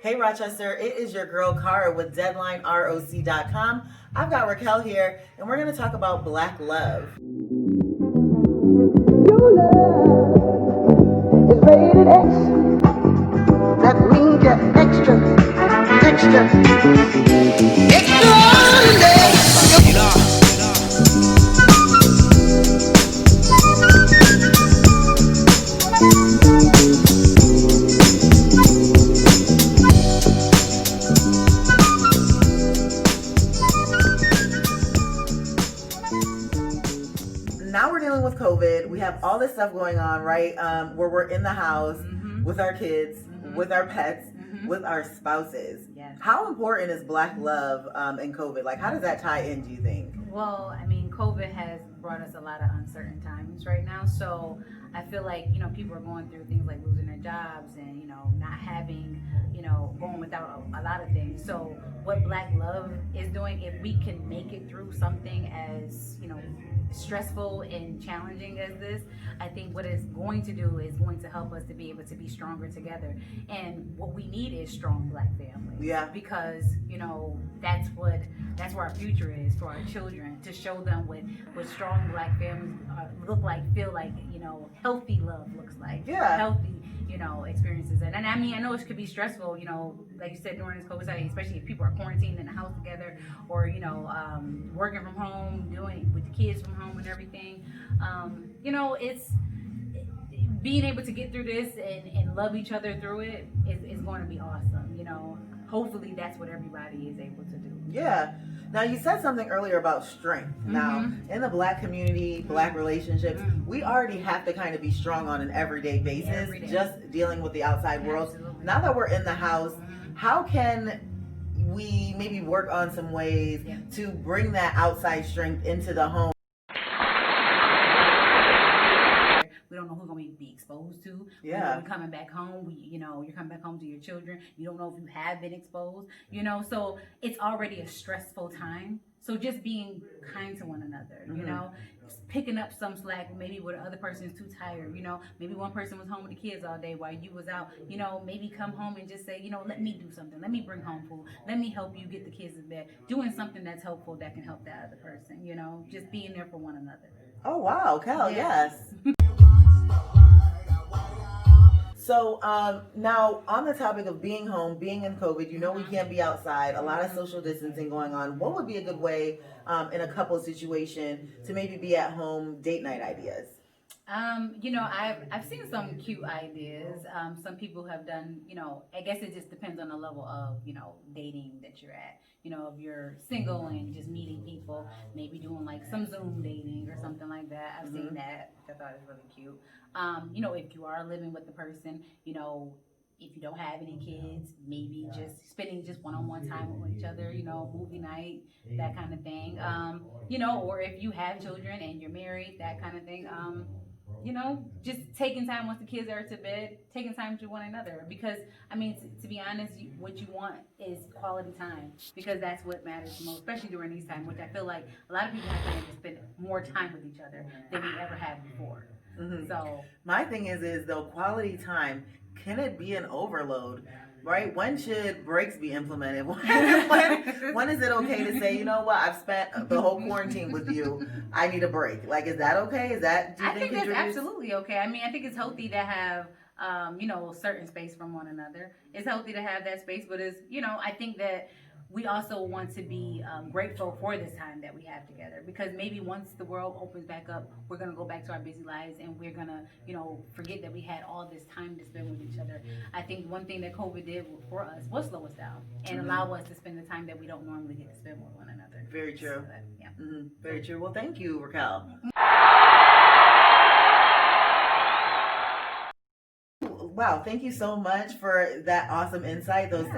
Hey Rochester, it is your girl Khara with DeadlineROC.com. I've got Rakeal here, and we're going to talk about Black love. Your love is rated X. That means you're extraordinary. Now we're dealing with COVID. We have all this stuff going on, right? Where we're in the house with our kids, with our pets, with our spouses. Yes. How important is Black love in COVID? Like, how does that tie in, do you think? Well, I mean, COVID has brought us a lot of uncertain times right now. So I feel like, people are going through things like losing their jobs and, not having, going without a lot of things. So what Black love is doing, if we can make it through something as, stressful and challenging as this, I think what it's going to do is going to help us to be able to be stronger together. And what we need is strong Black families. Yeah. Because, that's where our future is for our children, to show them what strong Black families look like, feel like, healthy love looks like. Yeah. Healthy, experiences. And I mean, I know it could be stressful, like you said, during this COVID time, especially if people are quarantined in the house together, or, working from home, doing with the kids from home and everything. It's being able to get through this and love each other through it is going to be awesome. Hopefully that's what everybody is able to do. Yeah. Now, you said something earlier about strength. Now, in the Black community, Black relationships, we already have to kind of be strong on an everyday basis, Every day. just dealing with the outside world. Absolutely. Now that we're in the house, how can we maybe work on some ways to bring that outside strength into the home? We don't know who we're going to be exposed to. Yeah. We're coming back home. You're coming back home to your children. You don't know if you have been exposed. So it's already a stressful time. So just being kind to one another. Picking up some slack. Maybe where the other person is too tired. Maybe one person was home with the kids all day while you was out. Maybe come home and just say, let me do something. Let me bring home food. Let me help you get the kids in bed. Doing something that's helpful that can help that other person. Just being there for one another. Oh, wow, Kel, yes. So now on the topic of being home, being in COVID, we can't be outside, a lot of social distancing going on. What would be a good way in a couple situation to maybe be at home, date night ideas? I've seen some cute ideas. Some people have done, I guess it just depends on the level of, dating that you're at. If you're single and just meeting people, maybe doing like some Zoom dating or something like that. I've seen that. I thought it was really cute. If you are living with the person, if you don't have any kids, maybe just spending just one-on-one time with each other, movie night, that kind of thing. Or if you have children and you're married, that kind of thing. Just taking time once the kids are to bed, taking time to one another. Because, I mean, to be honest, what you want is quality time. Because that's what matters the most, especially during these times, which I feel like a lot of people have time to spend more time with each other than we ever had before. So my thing is though, quality time, can it be an overload? Right? When should breaks be implemented? When is it okay to say, I've spent the whole quarantine with you. I need a break. Like, is that okay? Do you I think that's contributes? absolutely okay. I mean, I think it's healthy to have, certain space from one another. It's healthy to have that space, but I think that we also want to be grateful for this time that we have together, because maybe once the world opens back up, we're going to go back to our busy lives and we're going to, forget that we had all this time to spend with each other. I think one thing that COVID did for us was slow us down and allow us to spend the time that we don't normally get to spend with one another. Very true. So yeah. Very true. Well, thank you, Rakeal. Wow, thank you so much for that awesome insight. Those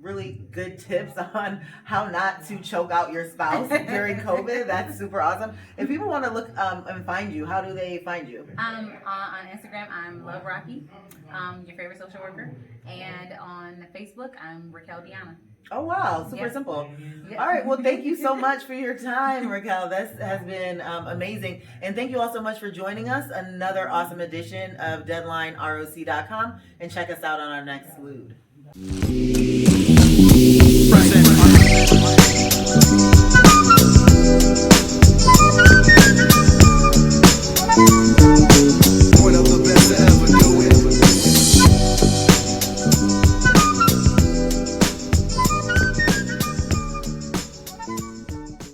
really good tips on how not to choke out your spouse during COVID. That's super awesome. If people want to look and find you, how do they find you? On Instagram, I'm Love Rocky, your favorite social worker, and on Facebook, I'm Rakeal Deana. Oh, wow. Super Yes. simple. Yes. All right. Well, thank you so much for your time, Rakeal. This has been amazing. And thank you all so much for joining us. Another awesome edition of DeadlineROC.com. And check us out on our next Wood.